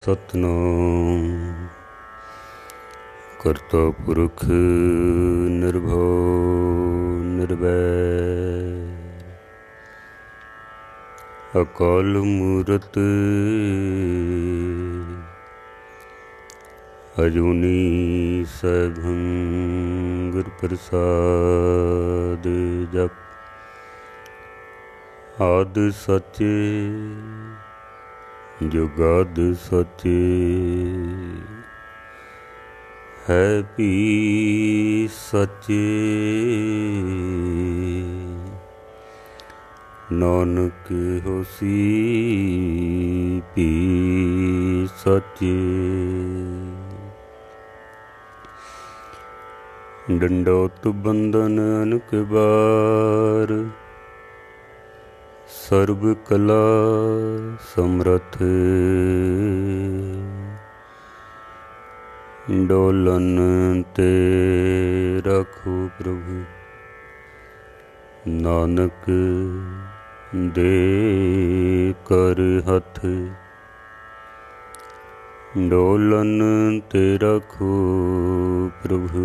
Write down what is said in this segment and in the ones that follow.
सतनाम करता पुरख निर्भव निर्वैर अकाल मूरत अजूनी सैभं गुर प्रसाद जप आद सच जुगाद सच है भी सच नानक होसी भी सच डंडौत बंधन अनक बार सर्व कला समरथ डोलन ते रखो प्रभु नानक दे कर हथ डोलन ते रखो प्रभु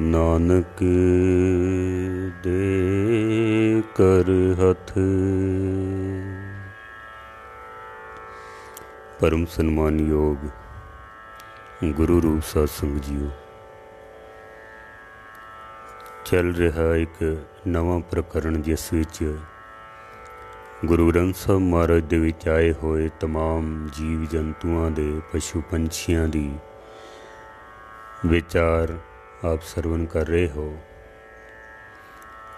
नानक दे कर हथ। परम सन्मान योग गुरु रूप साध संगत जीओ, चल रहा एक नवां प्रकरण जिस विच गुरु ग्रंथ साहब महाराज दे विच आए होए तमाम जीव जंतुआं दे पशु पंछियां दी विचार आप सरवण कर रहे हो।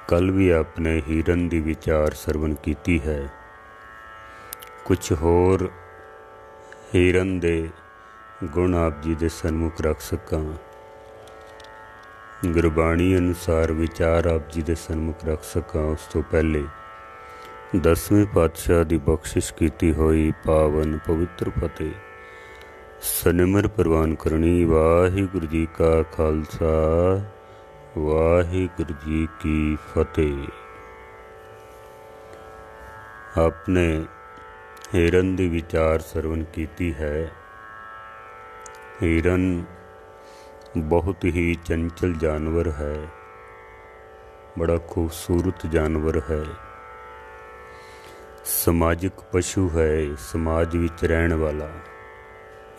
कल भी आपने हिरन दी विचार सरवण कीती है। कुछ होर हिरन दे गुण आप जी दे सन्मुख रख सकां, गुरबाणी अनुसार विचार आप जी दे सन्मुख रख सकां, उस तो पहले 10वें पातशाह दी बख्शिश कीती होई पावन पवित्र फतेह सनिमर प्रवान करनी। वाहिगुरु जी का खालसा वाहिगुरु जी की फतेह। आपने हिरन दी विचार सरवण कीती है। हिरन बहुत ही चंचल जानवर है, बड़ा खूबसूरत जानवर है, समाजिक पशु है, समाज विच रहन वाला,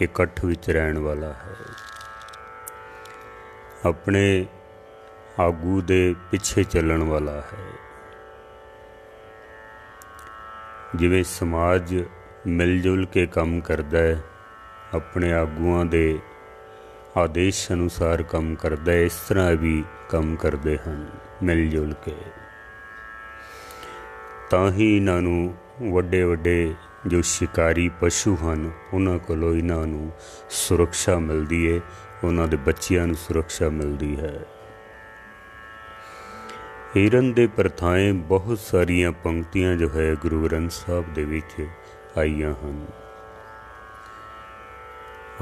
इकट्ठ विच रहन वाला है, अपने आगू दे पिछे चलन वाला है। जिवें समाज मिलजुल के काम करदा है, अपने आगुआं दे आदेश अनुसार काम करदा है, इस तरह भी काम करते हैं मिलजुल के। तां ही इन्हां नूं वड्डे वड्डे जो शिकारी पशु हैं उन्हां कोलों इन्हां नूं सुरक्षा मिलती है, उन्हां दे बच्चियां नूं सुरक्षा मिलती है। हिरन दे प्रथाएं बहुत सारियां पंक्तियां जो है गुरु ग्रंथ साहब दे विच आईयां हैं।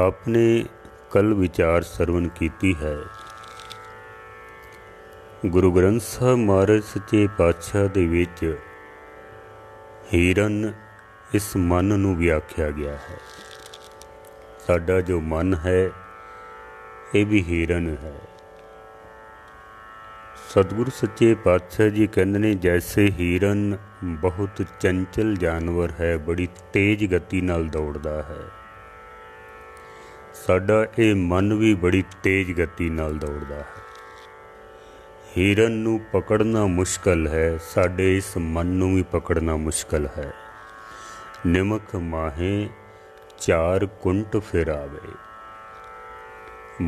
आपने कल विचार सरवण कीती है। गुरु ग्रंथ साहब महाराज सच्चे पातशाह दे विच हिरन इस मन नूं भी आख्या गया है। साडा जो मन है ये भी हिरन है। सतगुरु सच्चे पातशाह जी कहते ने जैसे हिरन बहुत चंचल जानवर है, बड़ी तेज गति नाल दौड़दा है, साडा ये मन भी बड़ी तेज गति नाल दौड़दा है। हिरन नूं पकड़ना मुश्किल है, साडे इस मन नूं भी पकड़ना मुश्किल है। निमक माहे चार कुंट फिरावे,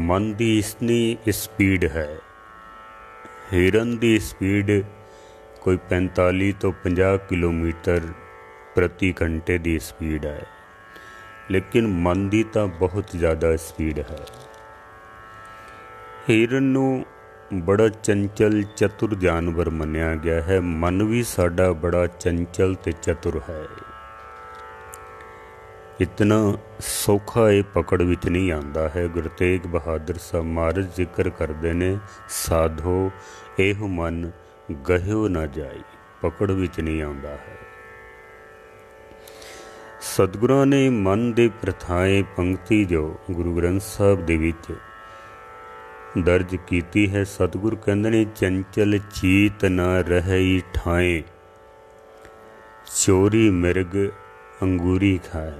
मन दी इतनी स्पीड है। हिरन दी स्पीड कोई 45 तो 50 किलोमीटर प्रति घंटे दी स्पीड है, लेकिन मन दी तां बहुत ज़्यादा स्पीड है। हिरन नूं बड़ा चंचल चतुर जानवर मन्निया गया है। मन भी साडा बड़ा चंचल ते चतुर है। इतना सौखा ये पकड़ विच नहीं आता है। गुरु तेग बहादुर साहब महाराज जिक्र करते ने, साधो एह मन गहियो ना जाई, पकड़ विच नहीं आता है। ਸਤਿਗੁਰਾਂ ਨੇ ਮਨ ਦੇ ਪ੍ਰਥਾਏ ਪੰਕਤੀ ਜੋ ਗੁਰੂ ਗ੍ਰੰਥ ਸਾਹਿਬ ਦੇ ਵਿੱਚ ਦਰਜ ਕੀਤੀ ਹੈ। ਸਤਿਗੁਰ ਕਹਿੰਦੇ ਨੇ, ਚੰਚਲ ਚੀਤ ਨਾ ਰਹੀ ਠਾਏ, ਚੋਰੀ ਮਿਰਗ ਅੰਗੂਰੀ ਖਾਏ।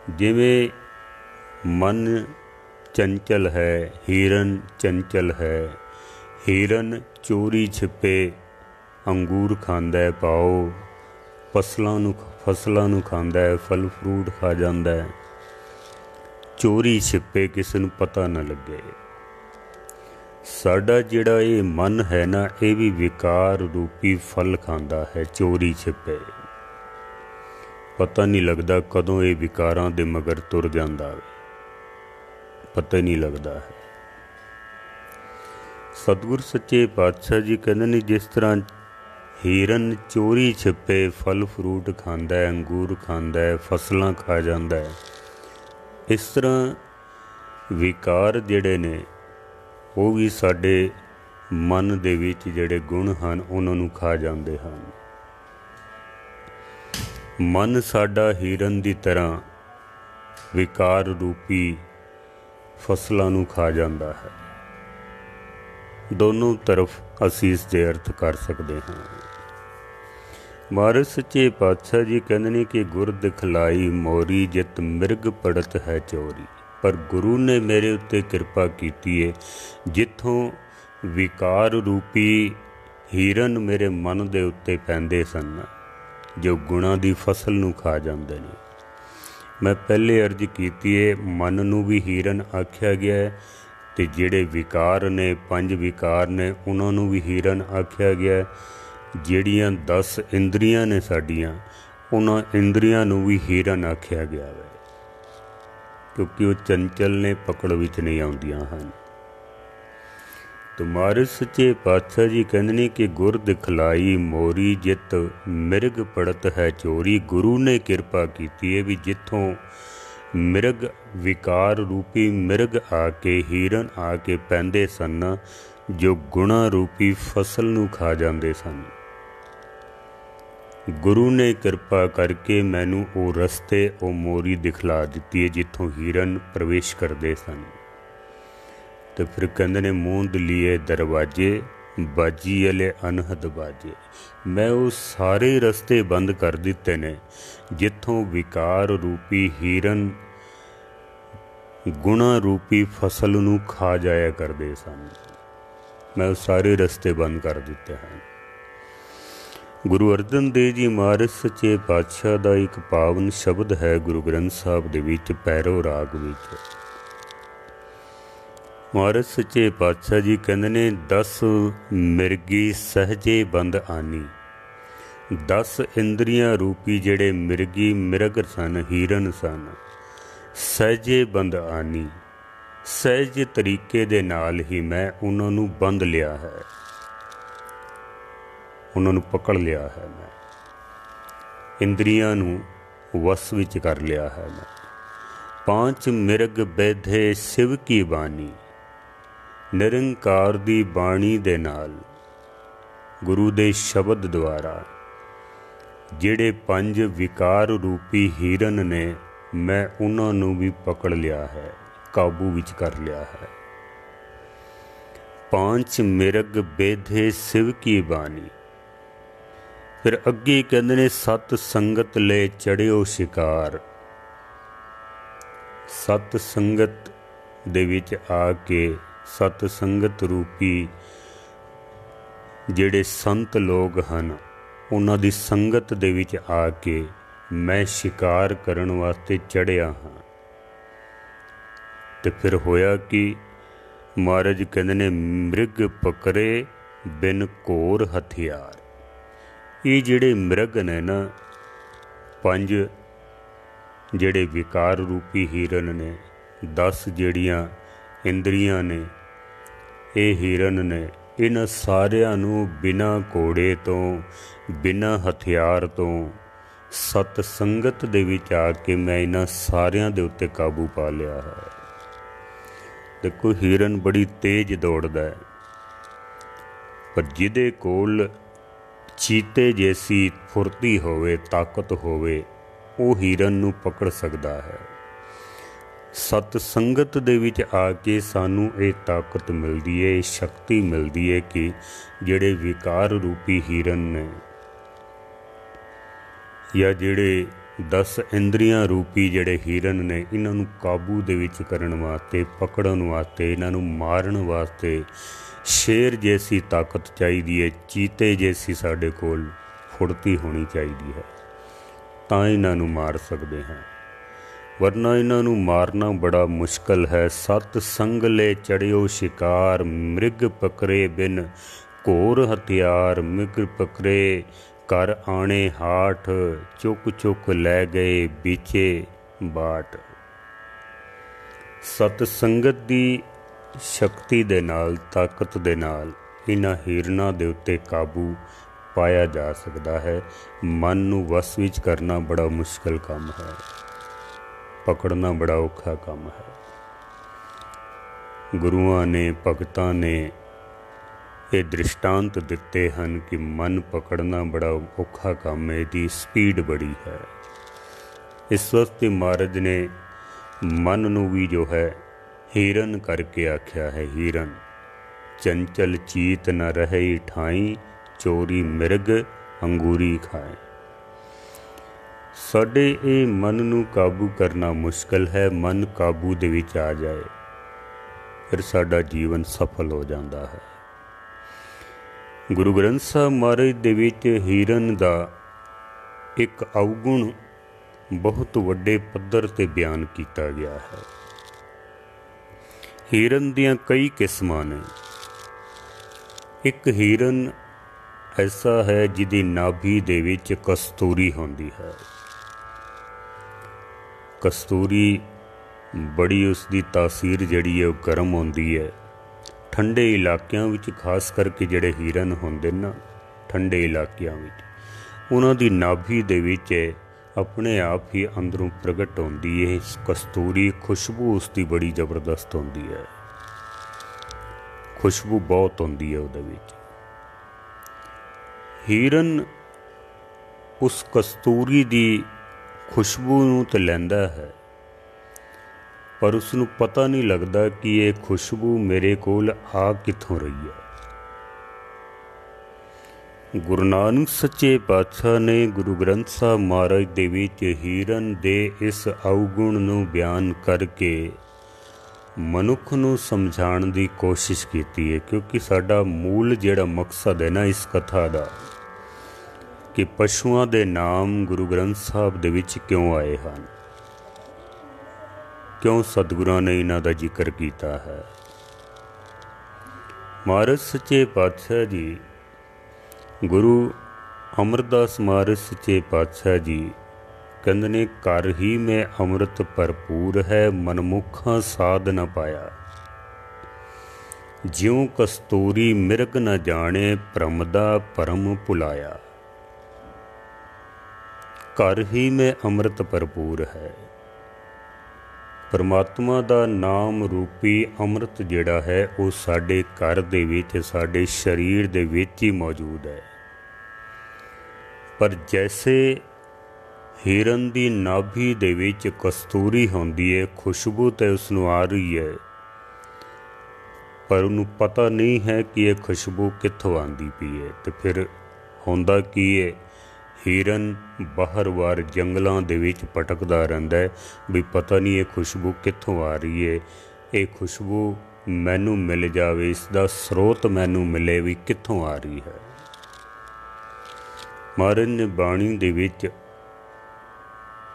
ਜਿਵੇਂ ਮਨ ਚੰਚਲ ਹੈ, ਹੀਰਨ ਚੰਚਲ ਹੈ। ਹੀਰਨ ਚੋਰੀ ਛਿਪੇ ਅੰਗੂਰ ਖਾਂਦਾ ਹੈ, ਪਾਓ ਫਸਲਾਂ ਨੂੰ ਖਾਂਦਾ ਹੈ, ਫਲ ਫਰੂਟ ਖਾ ਜਾਂਦਾ ਹੈ। ਚੋਰੀ ਛਿਪੇ, ਕਿਸੇ ਨੂੰ ਪਤਾ ਨਾ ਲੱਗੇ। ਸਾਡਾ ਜਿਹੜਾ ਇਹ ਮਨ ਹੈ ਨਾ, ਇਹ ਵੀ ਵਿਕਾਰ ਰੂਪੀ ਫਲ ਖਾਂਦਾ ਹੈ, ਚੋਰੀ ਛਿਪੇ। ਪਤਾ ਨਹੀਂ ਲੱਗਦਾ ਕਦੋਂ ਇਹ ਵਿਕਾਰਾਂ ਦੇ ਮਗਰ ਤੁਰ ਜਾਂਦਾ ਹੈ, ਪਤਾ ਨਹੀਂ ਲੱਗਦਾ ਹੈ। ਸਤਿਗੁਰ ਸੱਚੇ ਪਾਤਸ਼ਾਹ ਜੀ ਕਹਿੰਦੇ ਨੇ, ਜਿਸ ਤਰ੍ਹਾਂ ਹੀਰਨ ਚੋਰੀ ਛਿਪੇ ਫਲ ਫਰੂਟ ਖਾਂਦਾ ਹੈ, ਅੰਗੂਰ ਖਾਂਦਾ ਹੈ, ਫਸਲਾਂ ਖਾ ਜਾਂਦਾ ਹੈ, ਇਸ ਤਰ੍ਹਾਂ ਵਿਕਾਰ ਜਿਹੜੇ ਨੇ ਉਹ ਵੀ ਸਾਡੇ ਮਨ ਦੇ ਵਿੱਚ ਜਿਹੜੇ ਗੁਣ ਹਨ ਉਹਨਾਂ ਨੂੰ ਖਾ ਜਾਂਦੇ ਹਨ। ਮਨ ਸਾਡਾ ਹੀਰਨ ਦੀ ਤਰ੍ਹਾਂ ਵਿਕਾਰ ਰੂਪੀ ਫਸਲਾਂ ਨੂੰ ਖਾ ਜਾਂਦਾ ਹੈ। ਦੋਨੋਂ ਤਰਫ ਅਸੀਂ ਇਸ ਦੇ ਅਰਥ ਕਰ ਸਕਦੇ ਹਾਂ। ਮਹਾਰਾਜ ਸੱਚੇ ਪਾਤਸ਼ਾਹ ਜੀ ਕਹਿੰਦੇ ਨੇ ਕਿ ਗੁਰ ਦਿਖਲਾਈ ਮੋਰੀ, ਜਿਤ ਮਿਰਗ ਪੜਤ ਹੈ ਚੋਰੀ। ਪਰ ਗੁਰੂ ਨੇ ਮੇਰੇ ਉੱਤੇ ਕਿਰਪਾ ਕੀਤੀ ਹੈ, ਜਿੱਥੋਂ ਵਿਕਾਰ ਰੂਪੀ ਹੀਰਨ ਮੇਰੇ ਮਨ ਦੇ ਉੱਤੇ ਪੈਂਦੇ ਸਨ, ਜੋ ਗੁਣਾਂ ਦੀ ਫਸਲ ਨੂੰ ਖਾ ਜਾਂਦੇ ਨੇ। ਮੈਂ ਪਹਿਲੇ ਅਰਜ਼ ਕੀਤੀ ਹੈ, ਮਨ ਨੂੰ ਵੀ ਹੀਰਨ ਆਖਿਆ ਗਿਆ ਹੈ, ਅਤੇ ਜਿਹੜੇ ਵਿਕਾਰ ਨੇ, 5 ਵਿਕਾਰ ਨੇ, ਉਹਨਾਂ ਨੂੰ ਵੀ ਹੀਰਨ ਆਖਿਆ ਗਿਆ। ਜਿਹੜੀਆਂ 10 ਇੰਦਰੀਆਂ ਨੇ ਸਾਡੀਆਂ, ਉਹਨਾਂ ਇੰਦਰੀਆਂ ਨੂੰ ਵੀ ਹੀਰਨ ਆਖਿਆ ਗਿਆ ਹੈ, ਕਿਉਂਕਿ ਉਹ ਚੰਚਲ ਨੇ, ਪਕੜ ਵਿੱਚ ਨਹੀਂ ਆਉਂਦੀਆਂ ਹਨ। ਤੋ ਮਹਾਰਾਜ ਸੱਚੇ ਪਾਤਸ਼ਾਹ ਜੀ ਕਹਿੰਦੇ ਨੇ ਕਿ ਗੁਰ ਦਿਖਲਾਈ ਮੋਰੀ, ਜਿਤ ਮਿਰਗ ਪੜਤ ਹੈ ਚੋਰੀ। ਗੁਰੂ ਨੇ ਕਿਰਪਾ ਕੀਤੀ ਹੈ ਵੀ ਜਿੱਥੋਂ ਮਿਰਗ, ਵਿਕਾਰ ਰੂਪੀ ਮਿਰਗ ਆ ਕੇ, ਹੀਰਨ ਆ ਕੇ ਪੈਂਦੇ ਸਨ, ਜੋ ਗੁਣਾ ਰੂਪੀ ਫਸਲ ਨੂੰ ਖਾ ਜਾਂਦੇ ਸਨ, ਗੁਰੂ ਨੇ ਕਿਰਪਾ ਕਰਕੇ ਮੈਨੂੰ ਉਹ ਰਸਤੇ, ਉਹ ਮੋਰੀ ਦਿਖਲਾ ਦਿੱਤੀ ਹੈ ਜਿੱਥੋਂ ਹੀਰਨ ਪ੍ਰਵੇਸ਼ ਕਰਦੇ ਸਨ। ਤੇ ਫਿਰ ਕਹਿੰਦੇ ਨੇ, ਮੂੰਦ ਲੀਏ ਦਰਵਾਜ਼ੇ, ਬਾਜੀ ਅਲੇ ਅਨਹਦ ਬਾਜੇ। ਮੈਂ ਉਹ ਸਾਰੇ ਰਸਤੇ ਬੰਦ ਕਰ ਦਿੱਤੇ ਨੇ ਜਿੱਥੋਂ ਵਿਕਾਰ ਰੂਪੀ ਹੀਰਨ ਗੁਣਾ ਰੂਪੀ ਫਸਲ ਨੂੰ ਖਾ ਜਾਇਆ ਕਰਦੇ ਸਨ। ਮੈਂ ਉਹ ਸਾਰੇ ਰਸਤੇ ਬੰਦ ਕਰ ਦਿੱਤੇ ਹਨ। ਗੁਰੂ ਅਰਜਨ ਦੇਵ ਜੀ ਮਹਾਰਾਜ ਸੱਚੇ ਪਾਤਸ਼ਾਹ ਦਾ ਇੱਕ ਪਾਵਨ ਸ਼ਬਦ ਹੈ ਗੁਰੂ ਗ੍ਰੰਥ ਸਾਹਿਬ ਦੇ ਵਿੱਚ, ਪੈਰੋ ਰਾਗ ਵਿੱਚ। ਮਹਾਰਾਜ ਸੱਚੇ ਪਾਤਸ਼ਾਹ ਜੀ ਕਹਿੰਦੇ ਨੇ, 10 ਮਿਰਗੀ ਸਹਜੇ ਬੰਦ ਆਨੀ। 10 ਇੰਦਰੀਆਂ ਰੂਪੀ ਜਿਹੜੇ ਮਿਰਗੀ, ਮਿਰਗ ਸਨ, ਹੀਰਨ ਸਨ, ਸਹਜੇ ਬੰਦ ਆਨੀ। ਸਹਿਜ ਤਰੀਕੇ ਦੇ ਨਾਲ ਹੀ ਮੈਂ ਉਹਨਾਂ ਨੂੰ ਬੰਦ ਲਿਆ ਹੈ, ਉਹਨਾਂ ਨੂੰ ਪਕੜ ਲਿਆ ਹੈ। ਮੈਂ ਇੰਦਰੀਆਂ ਨੂੰ ਵਸ ਵਿੱਚ ਕਰ ਲਿਆ ਹੈ। ਮੈਂ 5 ਮਿਰਗ ਬੈਧੇ ਸ਼ਿਵ ਕੀ ਬਾਣੀ। ਨਿਰੰਕਾਰ ਦੀ ਬਾਣੀ ਦੇ ਨਾਲ, ਗੁਰੂ ਦੇ ਸ਼ਬਦ ਦੁਆਰਾ ਜਿਹੜੇ 5 ਵਿਕਾਰ ਰੂਪੀ ਹੀਰਨ ਨੇ, ਮੈਂ ਉਹਨਾਂ ਨੂੰ ਵੀ ਪਕੜ ਲਿਆ ਹੈ, ਕਾਬੂ ਵਿੱਚ ਕਰ ਲਿਆ ਹੈ। 5 ਮਿਰਗ ਬੈਧੇ ਸ਼ਿਵ ਕੀ ਬਾਣੀ। ਫਿਰ ਅੱਗੇ ਕਹਿੰਦੇ ਨੇ, 7 ਸੰਗਤ ਲੈ ਚੜਿਓ ਸ਼ਿਕਾਰ। 7 ਸੰਗਤ ਦੇ ਵਿੱਚ ਆ ਕੇ, 7 ਸੰਗਤ ਰੂਪੀ ਜਿਹੜੇ ਸੰਤ ਲੋਕ ਹਨ, ਉਹਨਾਂ ਦੀ ਸੰਗਤ ਦੇ ਵਿੱਚ ਆ ਕੇ ਮੈਂ ਸ਼ਿਕਾਰ ਕਰਨ ਵਾਸਤੇ ਚੜ੍ਹਿਆ ਹਾਂ। ਤੇ ਫਿਰ ਹੋਇਆ ਕਿ ਮਹਾਰਾਜ ਕਹਿੰਦੇ ਨੇ, ਮਿਰਗ ਪਕੜੇ ਬਿਨ ਘੋਰ ਹਥਿਆਰ। ਇਹ ਜਿਹੜੇ ਮਿਰਗ ਨੇ ਨਾ, 5 ਜਿਹੜੇ ਵਿਕਾਰ ਰੂਪੀ ਹੀਰਨ ਨੇ, 10 ਜਿਹੜੀਆਂ ਇੰਦਰੀਆਂ ਨੇ, ਇਹ ਹੀਰਨ ਨੇ, ਇਹਨਾਂ ਸਾਰਿਆਂ ਨੂੰ ਬਿਨਾਂ ਘੋੜੇ ਤੋਂ, ਬਿਨਾਂ ਹਥਿਆਰ ਤੋਂ, 7 ਸੰਗਤ ਦੇ ਵਿੱਚ ਆ ਕੇ ਮੈਂ ਇਹਨਾਂ ਸਾਰਿਆਂ ਦੇ ਉੱਤੇ ਕਾਬੂ ਪਾ ਲਿਆ ਹੈ। ਦੇਖੋ, ਹੀਰਨ ਬੜੀ ਤੇਜ਼ ਦੌੜਦਾ ਹੈ, ਪਰ ਜਿਹਦੇ ਕੋਲ ਚੀਤੇ ਜੈਸੀ ਫੁਰਤੀ ਹੋਵੇ, ਤਾਕਤ ਹੋਵੇ, ਉਹ ਹੀਰਨ ਨੂੰ ਪਕੜ ਸਕਦਾ ਹੈ। ਸਤ ਸੰਗਤ ਦੇ ਵਿੱਚ ਆ ਕੇ ਸਾਨੂੰ ਇਹ ਤਾਕਤ ਮਿਲਦੀ ਹੈ, ਇਹ ਸ਼ਕਤੀ ਮਿਲਦੀ ਹੈ ਕਿ ਜਿਹੜੇ ਵਿਕਾਰ ਰੂਪੀ ਹੀਰਨ ਨੇ ਜਾਂ ਜਿਹੜੇ 10 ਇੰਦਰੀਆਂ ਰੂਪੀ ਜਿਹੜੇ ਹੀਰਨ ਨੇ, ਇਹਨਾਂ ਨੂੰ ਕਾਬੂ ਦੇ ਵਿੱਚ ਕਰਨ ਵਾਸਤੇ, ਪਕੜਨ ਵਾਸਤੇ, ਇਹਨਾਂ ਨੂੰ ਮਾਰਨ ਵਾਸਤੇ ਸ਼ੇਰ ਜੈਸੀ ਤਾਕਤ ਚਾਹੀਦੀ ਹੈ, ਚੀਤੇ ਜੈਸੀ ਸਾਡੇ ਕੋਲ ਫੁਰਤੀ ਹੋਣੀ ਚਾਹੀਦੀ ਹੈ, ਤਾਂ ਇਹਨਾਂ ਨੂੰ ਮਾਰ ਸਕਦੇ ਹਾਂ। ਵਰਨਾ ਇਹਨਾਂ ਨੂੰ ਮਾਰਨਾ ਬੜਾ ਮੁਸ਼ਕਲ ਹੈ। ਸਤ ਸੰਗ ਲੈ ਚੜਿਓ ਸ਼ਿਕਾਰ, ਮ੍ਰਿਗ ਪਕਰੇ ਬਿਨ ਘੋਰ ਹਥਿਆਰ, ਮ੍ਰਿਗ ਪਕਰੇ ਘਰ ਆਣੇ ਹਾਠ, ਚੁੱਕ ਚੁੱਕ ਲੈ ਗਏ ਵਿਚੇ ਬਾਟ। ਸਤ ਸੰਗਤ ਦੀ ਸ਼ਕਤੀ ਦੇ ਨਾਲ, ਤਾਕਤ ਦੇ ਨਾਲ ਇਹਨਾਂ ਹੀਰਨਾਂ ਦੇ ਉੱਤੇ ਕਾਬੂ ਪਾਇਆ ਜਾ ਸਕਦਾ ਹੈ। ਮਨ ਨੂੰ ਵਸ ਵਿੱਚ ਕਰਨਾ ਬੜਾ ਮੁਸ਼ਕਲ ਕੰਮ ਹੈ, ਪਕੜਨਾ ਬੜਾ ਔਖਾ ਕੰਮ ਹੈ। ਗੁਰੂਆਂ ਨੇ, ਭਗਤਾਂ ਨੇ ਇਹ ਦ੍ਰਿਸ਼ਟਾਂਤ ਦਿੱਤੇ ਹਨ ਕਿ ਮਨ ਪਕੜਨਾ ਬੜਾ ਔਖਾ ਕੰਮ ਹੈ, ਇਹਦੀ ਸਪੀਡ ਬੜੀ ਹੈ। ਇਸ ਵਾਸਤੇ ਮਹਾਰਾਜ ਨੇ ਮਨ ਨੂੰ ਵੀ ਜੋ ਹੈ ਹੀਰਨ ਕਰਕੇ ਆਖਿਆ ਹੈ। ਹੀਰਨ ਚੰਚਲ ਚੀਤ ਨ ਰਹੇ ਠਾਈ, ਚੋਰੀ ਮਿਰਗ ਅੰਗੂਰੀ ਖਾਏ। ਸਾਡੇ ਇਹ ਮਨ ਨੂੰ ਕਾਬੂ ਕਰਨਾ ਮੁਸ਼ਕਲ ਹੈ। ਮਨ ਕਾਬੂ ਦੇ ਵਿੱਚ ਆ ਜਾਏ ਫਿਰ ਸਾਡਾ ਜੀਵਨ ਸਫਲ ਹੋ ਜਾਂਦਾ ਹੈ। ਗੁਰੂ ਗ੍ਰੰਥ ਸਾਹਿਬ ਮਹਾਰਾਜ ਦੇ ਵਿੱਚ ਹੀਰਨ ਦਾ ਇੱਕ ਅਵਗੁਣ ਬਹੁਤ ਵੱਡੇ ਪੱਧਰ 'ਤੇ ਬਿਆਨ ਕੀਤਾ ਗਿਆ ਹੈ। ਹੀਰਨ ਦੀਆਂ ਕਈ ਕਿਸਮਾਂ ਨੇ। ਇੱਕ ਹੀਰਨ ਐਸਾ ਹੈ ਜਿਹਦੀ ਨਾਭੀ ਦੇ ਵਿੱਚ ਕਸਤੂਰੀ ਹੁੰਦੀ ਹੈ। ਕਸਤੂਰੀ ਬੜੀ ਉਸਦੀ ਤਾਸੀਰ ਜਿਹੜੀ ਹੈ ਉਹ ਗਰਮ ਹੁੰਦੀ ਹੈ। ਠੰਡੇ ਇਲਾਕਿਆਂ ਵਿੱਚ ਖਾਸ ਕਰਕੇ ਜਿਹੜੇ ਹੀਰਨ ਹੁੰਦੇ ਨਾ, ਠੰਡੇ ਇਲਾਕਿਆਂ ਵਿੱਚ, ਉਹਨਾਂ ਦੀ ਨਾਭੀ ਦੇ ਵਿੱਚ ਆਪਣੇ ਆਪ ਹੀ ਅੰਦਰੋਂ ਪ੍ਰਗਟ ਹੁੰਦੀ ਹੈ ਕਸਤੂਰੀ। ਖੁਸ਼ਬੂ ਉਸਦੀ ਬੜੀ ਜ਼ਬਰਦਸਤ ਹੁੰਦੀ ਹੈ, ਖੁਸ਼ਬੂ ਬਹੁਤ ਹੁੰਦੀ ਹੈ ਉਹਦੇ ਵਿੱਚ। ਹੀਰਨ ਉਸ ਕਸਤੂਰੀ ਦੀ ਖੁਸ਼ਬੂ ਨੂੰ ਤਾਂ ਲੈਂਦਾ ਹੈ, ਪਰ ਉਸ ਨੂੰ ਪਤਾ ਨਹੀਂ ਲੱਗਦਾ ਕਿ ਇਹ ਖੁਸ਼ਬੂ ਮੇਰੇ ਕੋਲ ਆ ਕਿੱਥੋਂ ਰਹੀ ਹੈ। ਗੁਰੂ ਨਾਨਕ ਸੱਚੇ ਪਾਤਸ਼ਾਹ ਨੇ ਗੁਰੂ ਗ੍ਰੰਥ ਸਾਹਿਬ ਮਹਾਰਾਜ ਦੇ ਵਿੱਚ ਹੀਰਨ ਦੇ ਇਸ ਅਵਗੁਣ ਨੂੰ ਬਿਆਨ ਕਰਕੇ ਮਨੁੱਖ ਨੂੰ ਸਮਝਾਉਣ ਦੀ ਕੋਸ਼ਿਸ਼ ਕੀਤੀ ਹੈ। ਕਿਉਂਕਿ ਸਾਡਾ ਮੂਲ ਜਿਹੜਾ ਮਕਸਦ ਹੈ ਨਾ ਇਸ ਕਥਾ ਦਾ, ਕਿ ਪਸ਼ੂਆਂ ਦੇ ਨਾਮ ਗੁਰੂ ਗ੍ਰੰਥ ਸਾਹਿਬ ਦੇ ਵਿੱਚ ਕਿਉਂ ਆਏ ਹਨ, ਕਿਉਂ ਸਤਿਗੁਰਾਂ ਨੇ ਇਹਨਾਂ ਦਾ ਜ਼ਿਕਰ ਕੀਤਾ ਹੈ। ਮਹਾਰਾਜ ਸੱਚੇ ਪਾਤਸ਼ਾਹ ਜੀ, ਗੁਰੂ ਅਮਰਦਾਸ ਮਹਾਰਾਜ ਸੱਚੇ ਪਾਤਸ਼ਾਹ ਜੀ ਕਹਿੰਦੇ ਨੇ, ਘਰ ਹੀ ਮੈਂ ਅੰਮ੍ਰਿਤ ਭਰਪੂਰ ਹੈ, ਮਨਮੁਖਾਂ ਸਾਧ ਨ ਪਾਇਆ। ਜਿਉ ਕਸਤੂਰੀ ਮਿਰਗ ਨ ਜਾਣੇ, ਭਰਮ ਦਾ ਭਰਮ ਭੁਲਾਇਆ। ਘਰ ਹੀ ਮੈਂ ਅੰਮ੍ਰਿਤ ਭਰਪੂਰ ਹੈ। ਪਰਮਾਤਮਾ ਦਾ ਨਾਮ ਰੂਪੀ ਅੰਮ੍ਰਿਤ ਜਿਹੜਾ ਹੈ ਉਹ ਸਾਡੇ ਘਰ ਦੇ ਵਿੱਚ, ਸਾਡੇ ਸਰੀਰ ਦੇ ਵਿੱਚ ਹੀ ਮੌਜੂਦ ਹੈ। ਪਰ ਜੈਸੇ ਹੀਰਨ ਦੀ ਨਾਭੀ ਦੇ ਵਿੱਚ ਕਸਤੂਰੀ ਹੁੰਦੀ ਹੈ, ਖੁਸ਼ਬੂ ਤੇ ਉਸ ਨੂੰ ਆ ਰਹੀ ਹੈ, ਪਰ ਉਹਨੂੰ ਪਤਾ ਨਹੀਂ ਹੈ ਕਿ ਇਹ ਖੁਸ਼ਬੂ ਕਿੱਥੋਂ ਆਉਂਦੀ ਪਈ ਹੈ। ਤੇ ਫਿਰ ਹੁੰਦਾ ਕੀ ਹੈ, ਹੀਰਨ ਬਾਹਰ-ਬਾਹਰ ਜੰਗਲਾਂ ਦੇ ਵਿੱਚ ਭਟਕਦਾ ਰਹਿੰਦਾ ਹੈ ਵੀ ਪਤਾ ਨਹੀਂ ਇਹ ਖੁਸ਼ਬੂ ਕਿੱਥੋਂ ਆ ਰਹੀ ਹੈ, ਇਹ ਖੁਸ਼ਬੂ ਮੈਨੂੰ ਮਿਲ ਜਾਵੇ, ਇਸ ਦਾ ਸਰੋਤ ਮੈਨੂੰ ਮਿਲੇ ਵੀ ਕਿੱਥੋਂ ਆ ਰਹੀ ਹੈ। ਮਹਾਰਾਜ ਨੇ ਬਾਣੀ ਦੇ ਵਿੱਚ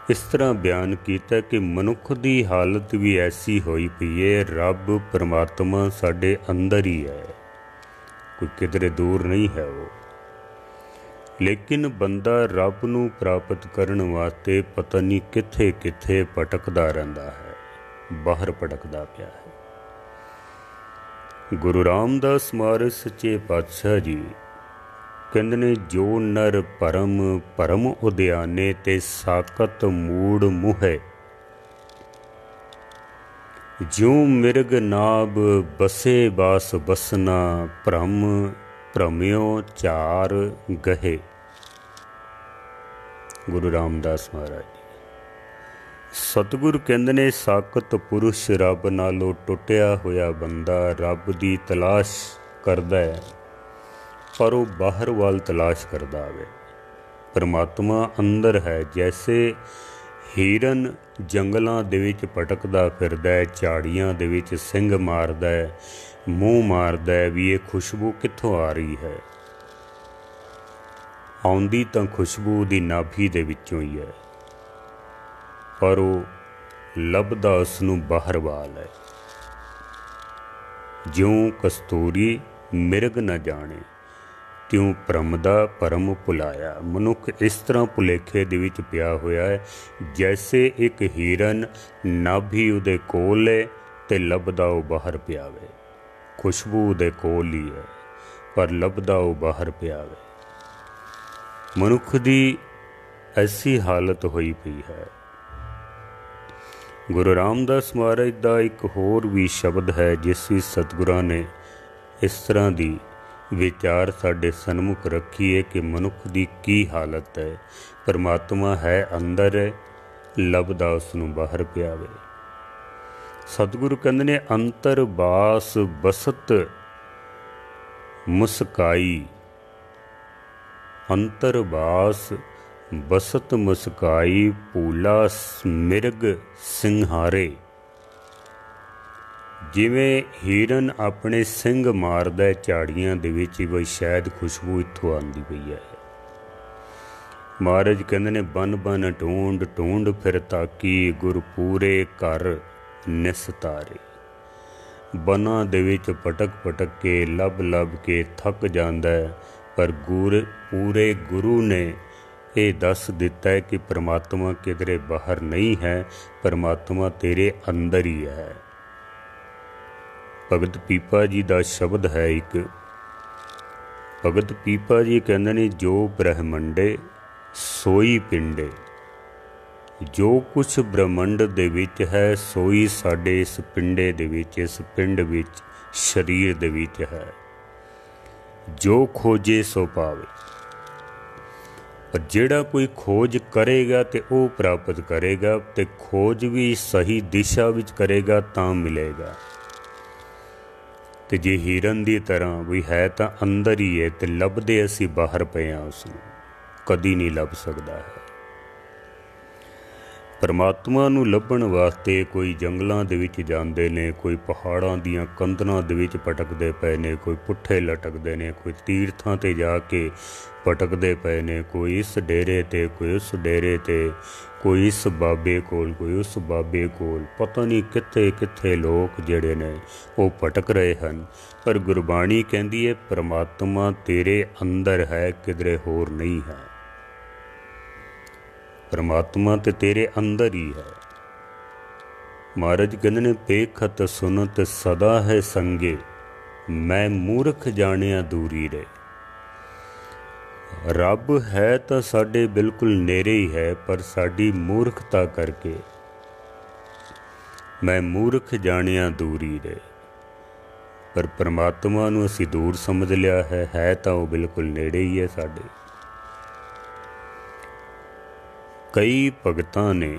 ਇਸ ਤਰ੍ਹਾਂ ਬਿਆਨ ਕੀਤਾ ਕਿ ਮਨੁੱਖ ਦੀ ਹਾਲਤ ਵੀ ਐਸੀ ਹੋਈ ਪਈ ਹੈ, ਰੱਬ ਪਰਮਾਤਮਾ ਸਾਡੇ ਅੰਦਰ ਹੀ ਹੈ, ਕੋਈ ਕਿਧਰੇ ਦੂਰ ਨਹੀਂ ਹੈ ਉਹ। ਲੇਕਿਨ ਬੰਦਾ ਰੱਬ ਨੂੰ ਪ੍ਰਾਪਤ ਕਰਨ ਵਾਸਤੇ ਪਤਾ ਨਹੀਂ ਕਿੱਥੇ ਕਿੱਥੇ ਭਟਕਦਾ ਰਹਿੰਦਾ ਹੈ, ਬਾਹਰ ਭਟਕਦਾ ਪਿਆ ਹੈ। ਗੁਰੂ ਰਾਮਦਾਸ ਮਹਾਰਾਜ ਸੱਚੇ ਪਾਤਸ਼ਾਹ ਜੀ ਕਹਿੰਦੇ ਨੇ, ਜੋ ਨਰ ਭਰਮ ਭਰਮ ਉਦਿਆਨੇ, ਤੇ ਸਾਕਤ ਮੂੜ ਮੁਹੇ। ਜਿਉ ਮਿਰਗ ਨਾਭ ਬਸੇ ਬਾਸ ਬਸਨਾ, ਭ੍ਰਮ ਭ੍ਰਮਿਓ ਚਾਰ ਗਹੇ। ਗੁਰੂ ਰਾਮਦਾਸ ਮਹਾਰਾਜ ਜੀ ਸਤਿਗੁਰ ਕਹਿੰਦੇ ਨੇ ਸਾਕਤ ਪੁਰਸ਼ ਰੱਬ ਨਾਲੋਂ ਟੁੱਟਿਆ ਹੋਇਆ ਬੰਦਾ ਰੱਬ ਦੀ ਤਲਾਸ਼ ਕਰਦਾ ਹੈ, ਪਰ ਉਹ ਬਾਹਰ ਵੱਲ ਤਲਾਸ਼ ਕਰਦਾ ਹੋਵੇ। ਪਰਮਾਤਮਾ ਅੰਦਰ ਹੈ। ਜੈਸੇ ਹਿਰਨ ਜੰਗਲਾਂ ਦੇ ਵਿੱਚ ਭਟਕਦਾ ਫਿਰਦਾ ਹੈ, ਝਾੜੀਆਂ ਦੇ ਵਿੱਚ ਸਿੰਗ ਮਾਰਦਾ ਹੈ, ਮੂੰਹ ਮਾਰਦਾ ਹੈ ਵੀ ਇਹ ਖੁਸ਼ਬੂ ਕਿੱਥੋਂ ਆ ਰਹੀ ਹੈ। ਆਉਂਦੀ ਤਾਂ ਖੁਸ਼ਬੂ ਦੀ ਨਾਭੀ ਦੇ ਵਿੱਚੋਂ ਹੀ ਹੈ, ਪਰ ਉਹ ਲੱਭਦਾ ਉਸ ਨੂੰ ਬਾਹਰ ਵਾਲ ਹੈ। ਜਿਉਂ ਕਸਤੂਰੀ ਮਿਰਗ ਨਾ ਜਾਣੇ, ਤਿਉਂ ਭਰਮ ਦਾ ਭਰਮ ਭੁਲਾਇਆ। ਮਨੁੱਖ ਇਸ ਤਰ੍ਹਾਂ ਭੁਲੇਖੇ ਦੇ ਵਿੱਚ ਪਿਆ ਹੋਇਆ ਹੈ, ਜੈਸੇ ਇੱਕ ਹਿਰਨ ਨਾਭੀ ਉਹਦੇ ਕੋਲ ਹੈ ਤੇ ਲੱਭਦਾ ਉਹ ਬਾਹਰ ਪਿਆ ਵੇ। ਖੁਸ਼ਬੂ ਉਹਦੇ ਕੋਲ ਹੀ ਹੈ, ਪਰ ਲੱਭਦਾ ਉਹ ਬਾਹਰ ਪਿਆ ਵੇ। ਮਨੁੱਖ ਦੀ ਐਸੀ ਹਾਲਤ ਹੋਈ ਪਈ ਹੈ। ਗੁਰੂ ਰਾਮਦਾਸ ਮਹਾਰਾਜ ਦਾ ਇੱਕ ਹੋਰ ਵੀ ਸ਼ਬਦ ਹੈ, ਜਿਸ ਵਿੱਚ ਸਤਿਗੁਰਾਂ ਨੇ ਇਸ ਤਰ੍ਹਾਂ ਦੀ ਵਿਚਾਰ ਸਾਡੇ ਸਨਮੁਖ ਰੱਖੀ ਹੈ ਕਿ ਮਨੁੱਖ ਦੀ ਕੀ ਹਾਲਤ ਹੈ। ਪਰਮਾਤਮਾ ਹੈ ਅੰਦਰ ਹੈ, ਲੱਭਦਾ ਉਸ ਨੂੰ ਬਾਹਰ ਪਿਆ ਵੇ। ਸਤਿਗੁਰੂ ਕਹਿੰਦੇ ਨੇ ਅੰਤਰ ਬਾਸ ਬਸਤ ਮੁਸਕਾਈ, ਅੰਤਰ ਬਾਸ ਬਸਤ ਮੁਸਕਾਈ ਭੂਲਾ ਮਿਰਗ ਸਿੰਘਾਰੇ। ਜਿਵੇਂ ਹਿਰਨ ਆਪਣੇ ਸਿੰਘ ਮਾਰਦਾ ਝਾੜੀਆਂ ਦੇ ਵਿੱਚ, ਵੀ ਸ਼ਾਇਦ ਖੁਸ਼ਬੂ ਇੱਥੋਂ ਆਉਂਦੀ ਪਈ ਹੈ। ਮਹਾਰਾਜ ਕਹਿੰਦੇ ਨੇ ਬਨ ਬਨ ਢੂੰਡ ਢੂੰਡ ਫਿਰ ਤਾਕੀ, ਗੁਰ ਪੂਰੇ ਘਰ ਨਿਸਤਾਰੇ। ਬਨਾਂ ਦੇ ਵਿੱਚ ਭਟਕ ਭਟਕ ਕੇ ਲੱਭ ਲੱਭ ਕੇ ਥੱਕ ਜਾਂਦਾ ਹੈ, ਪਰ ਪੂਰੇ ਗੁਰੂ ਨੇ ਇਹ ਦੱਸ ਦਿੱਤਾ ਹੈ ਕਿ ਪਰਮਾਤਮਾ ਕਿਧਰੇ ਬਾਹਰ ਨਹੀਂ ਹੈ, ਪਰਮਾਤਮਾ ਤੇਰੇ ਅੰਦਰ ਹੀ ਹੈ। ਭਗਤ ਪੀਪਾ ਜੀ ਦਾ ਸ਼ਬਦ ਹੈ ਇੱਕ। ਭਗਤ ਪੀਪਾ ਜੀ ਕਹਿੰਦੇ ਨੇ ਜੋ ਬ੍ਰਹਮੰਡੇ ਸੋਈ ਪਿੰਡੇ। ਜੋ ਕੁਛ ਬ੍ਰਹਮੰਡ ਦੇ ਵਿੱਚ ਹੈ ਸੋਈ ਸਾਡੇ ਇਸ ਪਿੰਡੇ ਦੇ ਵਿੱਚ, ਇਸ ਪਿੰਡ ਵਿੱਚ, ਸਰੀਰ ਦੇ ਵਿੱਚ ਹੈ। ਜੋ ਖੋਜੇ ਸੋ ਪਾਵੇ। ਪਰ ਜਿਹੜਾ ਕੋਈ ਖੋਜ ਕਰੇਗਾ ਤੇ ਉਹ ਪ੍ਰਾਪਤ ਕਰੇਗਾ, ਤੇ ਖੋਜ ਵੀ ਸਹੀ ਦਿਸ਼ਾ ਵਿੱਚ ਕਰੇਗਾ ਤਾਂ ਮਿਲੇਗਾ। ਤੇ ਜੇ ਹਿਰਨ ਦੀ ਤਰ੍ਹਾਂ ਵੀ ਹੈ ਤਾਂ ਅੰਦਰ ਹੀ ਹੈ, ਤੇ ਲੱਭਦੇ ਅਸੀਂ ਬਾਹਰ ਪਏ ਹਾਂ, ਉਸ ਨੂੰ ਕਦੀ ਨਹੀਂ ਲੱਭ ਸਕਦਾ ਹੈ। ਪਰਮਾਤਮਾ ਨੂੰ ਲੱਭਣ ਵਾਸਤੇ ਕੋਈ ਜੰਗਲਾਂ ਦੇ ਵਿੱਚ ਜਾਂਦੇ ਨੇ, ਕੋਈ ਪਹਾੜਾਂ ਦੀਆਂ ਕੰਧਰਾਂ ਦੇ ਵਿੱਚ ਭਟਕਦੇ ਪਏ ਨੇ, ਕੋਈ ਪੁੱਠੇ ਲਟਕਦੇ ਨੇ, ਕੋਈ ਤੀਰਥਾਂ 'ਤੇ ਜਾ ਕੇ ਭਟਕਦੇ ਪਏ ਨੇ, ਕੋਈ ਇਸ ਡੇਰੇ 'ਤੇ, ਕੋਈ ਉਸ ਡੇਰੇ 'ਤੇ, ਕੋਈ ਇਸ ਬਾਬੇ ਕੋਲ, ਕੋਈ ਉਸ ਬਾਬੇ ਕੋਲ। ਪਤਾ ਨਹੀਂ ਕਿੱਥੇ ਕਿੱਥੇ ਲੋਕ ਜਿਹੜੇ ਨੇ ਉਹ ਭਟਕ ਰਹੇ ਹਨ। ਪਰ ਗੁਰਬਾਣੀ ਕਹਿੰਦੀ ਹੈ ਪਰਮਾਤਮਾ ਤੇਰੇ ਅੰਦਰ ਹੈ, ਕਿਧਰੇ ਹੋਰ ਨਹੀਂ ਹੈ। ਪਰਮਾਤਮਾ ਤੇ ਤੇਰੇ ਅੰਦਰ ਹੀ ਹੈ। ਮਹਾਰਾਜ ਕਹਿੰਦੇ ਨੇ ਪੇਖਤ ਸੁਨਤ ਸਦਾ ਹੈ ਸੰਗੇ, ਮੈਂ ਮੂਰਖ ਜਾਣਿਆ ਦੂਰੀ ਰੇ। ਰੱਬ ਹੈ ਤਾਂ ਸਾਡੇ ਬਿਲਕੁਲ ਨੇੜੇ ਹੀ ਹੈ, ਪਰ ਸਾਡੀ ਮੂਰਖਤਾ ਕਰਕੇ ਮੈਂ ਮੂਰਖ ਜਾਣਿਆ ਦੂਰੀ ਰੇ। ਪਰ ਪਰਮਾਤਮਾ ਨੂੰ ਅਸੀਂ ਦੂਰ ਸਮਝ ਲਿਆ ਹੈ ਤਾਂ ਉਹ ਬਿਲਕੁਲ ਨੇੜੇ ਹੀ ਹੈ ਸਾਡੇ। ਕਈ ਭਗਤਾਂ ਨੇ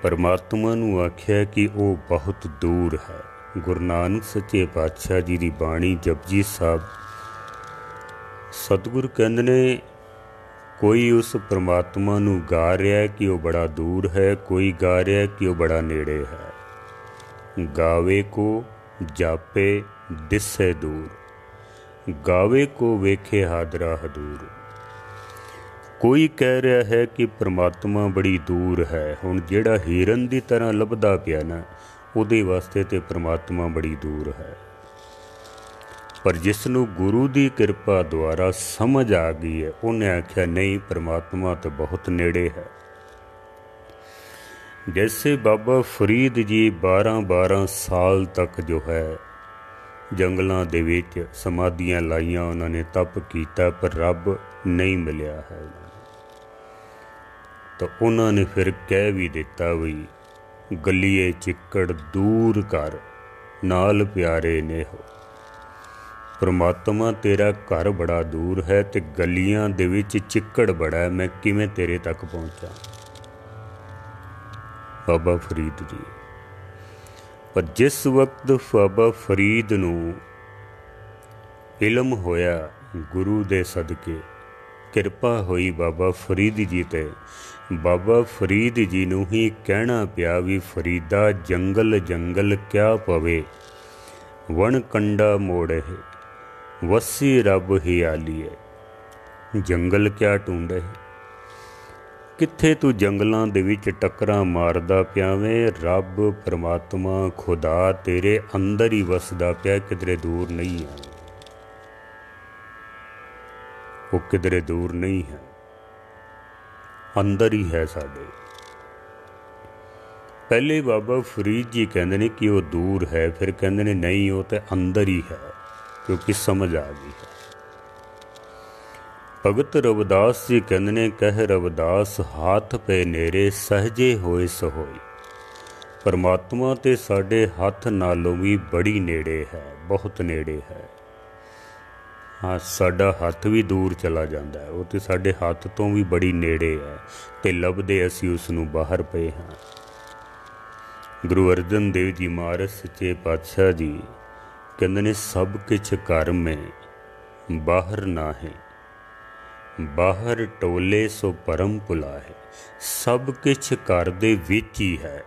ਪਰਮਾਤਮਾ ਨੂੰ ਆਖਿਆ ਕਿ ਉਹ ਬਹੁਤ ਦੂਰ ਹੈ। ਗੁਰੂ ਨਾਨਕ ਸੱਚੇ ਪਾਤਸ਼ਾਹ ਜੀ ਦੀ ਬਾਣੀ ਜਪਜੀ ਸਾਹਿਬ, ਸਤਿਗੁਰ ਕਹਿੰਦੇ ਨੇ ਕੋਈ ਉਸ ਪਰਮਾਤਮਾ ਨੂੰ ਗਾ ਰਿਹਾ ਕਿ ਉਹ ਬੜਾ ਦੂਰ ਹੈ, ਕੋਈ ਗਾ ਰਿਹਾ ਕਿ ਉਹ ਬੜਾ ਨੇੜੇ ਹੈ। ਗਾਵੇ ਕੋ ਜਾਪੇ ਦਿਸੇ ਦੂਰ, ਗਾਵੇ ਕੋ ਵੇਖੇ ਹਾਦਰਾ ਹਦੂਰ। ਕੋਈ ਕਹਿ ਰਿਹਾ ਹੈ ਕਿ ਪਰਮਾਤਮਾ ਬੜੀ ਦੂਰ ਹੈ। ਹੁਣ ਜਿਹੜਾ ਹਿਰਨ ਦੀ ਤਰ੍ਹਾਂ ਲੱਭਦਾ ਪਿਆ ਨਾ, ਉਹਦੇ ਵਾਸਤੇ ਤੇ ਪਰਮਾਤਮਾ ਬੜੀ ਦੂਰ ਹੈ। ਪਰ ਜਿਸ ਨੂੰ ਗੁਰੂ ਦੀ ਕਿਰਪਾ ਦੁਆਰਾ ਸਮਝ ਆ ਗਈ ਹੈ, ਉਹਨੇ ਆਖਿਆ ਨਹੀਂ, ਪਰਮਾਤਮਾ ਤਾਂ ਬਹੁਤ ਨੇੜੇ ਹੈ। ਜੈਸੇ ਬਾਬਾ ਫਰੀਦ ਜੀ 12-12 ਸਾਲ ਤੱਕ ਜੋ ਹੈ ਜੰਗਲਾਂ ਦੇ ਵਿੱਚ ਸਮਾਧੀਆਂ ਲਾਈਆਂ, ਉਹਨਾਂ ਨੇ ਤਪ ਕੀਤਾ, ਪਰ ਰੱਬ ਨਹੀਂ ਮਿਲਿਆ ਹੈ। ਤਾਂ ਉਹਨਾਂ ਨੇ ਫਿਰ ਕਹਿ ਵੀ ਦਿੱਤਾ ਵੀ ਗਲੀਏ ਚਿੱਕੜ ਦੂਰ ਕਰ, ਨਾਲ ਪਿਆਰੇ ਨੇ ਹੋ। ਪਰਮਾਤਮਾ ਤੇਰਾ ਘਰ ਬੜਾ ਦੂਰ ਹੈ ਤੇ ਗਲੀਆਂ ਦੇ ਵਿੱਚ ਚਿੱਕੜ ਬੜਾ ਹੈ, ਮੈਂ ਕਿਵੇਂ ਤੇਰੇ ਤੱਕ ਪਹੁੰਚਾਂ। बाबा फरीद जी। पर जिस वक्त बाबा फरीद नूं इलम होया गुरु दे सदके, किरपा हुई बाबा फरीद जी ते, बाबा फरीद जी नूं ही कहना पिया भी फरीदा जंगल जंगल क्या पवे, वन कंडा मोड़े वसी रब ही आलीए। जंगल क्या ढूंढे, कित्थे तू जंगलों दे विच टक्करां मारदा पिया वे, रब परमात्मा खुदा तेरे अंदर ही वसदा पिया, किधरे दूर नहीं है, वो किधरे दूर नहीं है, अंदर ही है साडे। पहले बाबा फरीद जी कहते ने कि वो दूर है, फिर कहते ने नहीं वो तो अंदर ही है, क्योंकि समझ आ गई है। भगत रविदास जी कहते ने कह रविदास हाथ पे नेरे सहजे होए सहोई। परमात्मा ते साडे हाथ नालों भी बड़ी नेड़े है, बहुत नेड़े है। हाँ, साडा हाथ भी दूर चला जाता है, वो तो साडे हाथ तो भी बड़ी नेड़े है, ते लभदे असी उसनूं बाहर पे हाँ। गुरु अर्जन देव जी महाराज सच्चे पातशाह जी कहते ने सब किछ घर में बाहर ना है, बाहर टोले सो परम भुला है। सब किछ घर दे विच ही है,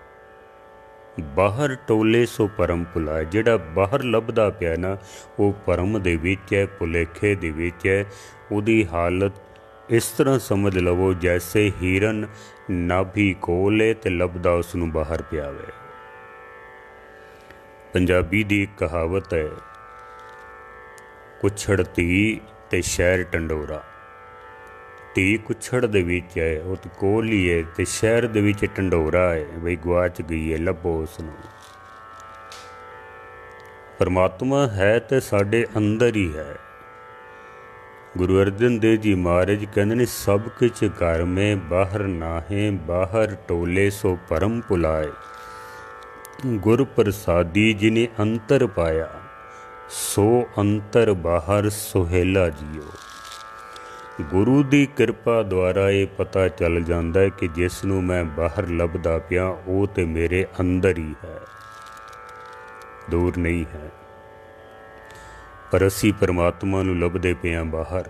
बाहर टोले सो परम भुला है। जिहड़ा बाहर लभदा पिया ना वो परम दे विच है, भुलेखे दे विच है। उहदी हालत इस तरह समझ लवो जैसे हिरन नाभि कोले ते लभदा उसनूं बाहर पिया वे। पंजाबी दी एक कहावत है, कुछड़ धी ते शहर टंडोरा। धी कुछड़ दे विच है, वो तो कोल ही है, ते शहर दे विच टंडोरा है, बई गवाच गई है, लभो उसनूं। परमात्मा है तो साडे अंदर ही है। गुरु अर्जन देव जी महाराज कहते ने सब किछ घर में बाहर नाहे, बाहर टोले सो परम भुलाए। गुर प्रसादी जिने अंतर पाया, सो अंतर बाहर सुहेला जियो। गुरु की किरपा द्वारा ये पता चल जाता है कि जिसनों मैं बाहर लभदा पिया वो तो मेरे अंदर ही है, दूर नहीं है। पर असी परमात्मा नूं लभदे पे हां बाहर,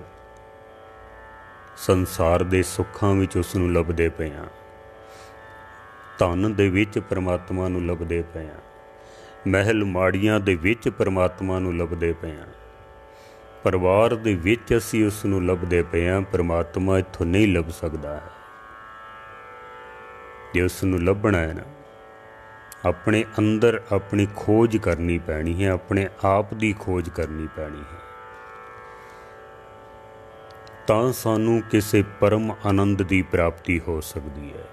संसार दे सुखां विच उसनूं लभदे पे हां, धन दे विच परमात्मा नूं लभदे पे हां, महल माड़ियां दे विच परमात्मा नूं लभदे पे हां, परिवार दे विच असी उसनूं लभदे पे हां। परमात्मा इत्थों नहीं लभ सकदा है। जे उसनूं लभना है ना, अपने अंदर अपनी खोज करनी पैनी है, अपने आप दी खोज करनी पैनी है, तां सानूं किसी परम आनंद दी प्राप्ति हो सकती है।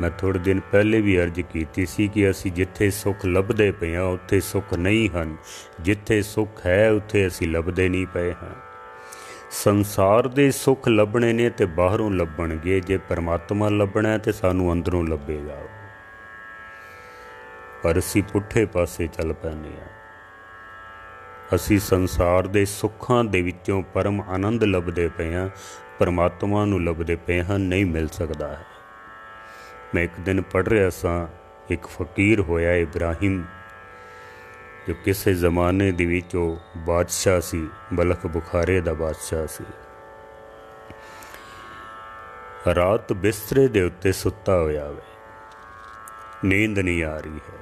मैं थोड़े दिन पहले भी अर्ज की सी कि असी जिथे सुख लभदे पे हाँ उत्थे सुख नहीं हैं, जिथे सुख है उत्थे असी लभदे नहीं पे हाँ। संसार दे सुख लभने ने ते बाहरों लभणगे, जे परमात्मा लभना है तो सानू अंदरों लभेगा। पर असी पुठे पासे चल पैने आ। असी संसार दे सुखां दे विचों परम आनंद लभदे पे हाँ, परमात्मा नू लभदे पे हाँ, नहीं मिल सकता है। मैं एक दिन पढ़ रहा सा, एक फकीर होया इब्राहिम, जो किसी जमाने दे विच बादशाह सी, बलख बुखारे दा बादशाह सी। रात बिस्तरे दे उत्ते सुत्ता होया वे, नींद नहीं आ रही है,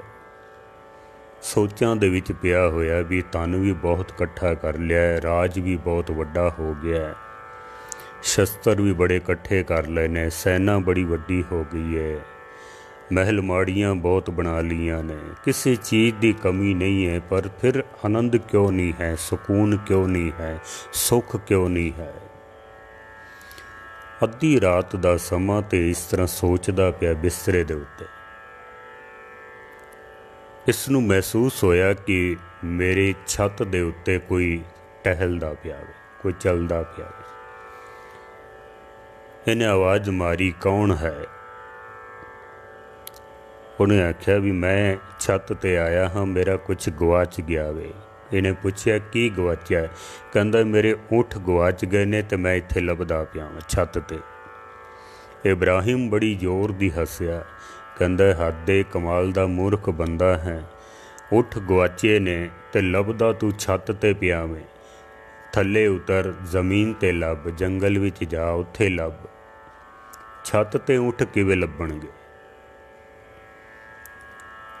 सोचां दे विच पिया होया भी धन भी बहुत इकट्ठा कर लिया है, राज भी बहुत वड्डा हो गया है, शस्त्र भी बड़े इकट्ठे कर लेने, सेना बड़ी वड्डी हो गई है, महल माड़ियाँ बहुत बना लिया ने, किसी चीज़ की कमी नहीं है, पर फिर आनंद क्यों नहीं है, सुकून क्यों नहीं है, सुख क्यों नहीं है। अद्धी रात का समा ते इस तरह सोचदा पिया बिस्तरे दे उत्ते। इसनूं महसूस होया कि मेरी छत दे उत्ते कोई टहलदा पिया वे, कोई चलदा पिया वे। इन्हें आवाज़ मारी, कौन है? उन्हें आख्या भी मैं छत ते आया हाँ, मेरा कुछ गवाच गया वे। इन्हें पूछया की गवाचा है? कहंदा मेरे ऊँठ गवाच गए ने ते मैं इत्थे लभदा पिया छत ते। इब्राहिम बड़ी जोर दी हसिया, कहंदा हद दे कमाल दा मूर्ख बंदा है। उठ गुआचे ने ते लभदा तू छत ते पियावें, थल्ले उतर जमीन ते लभ, जंगल विच जा उत्थे लभ, छत ते उठ किवें लभणगे।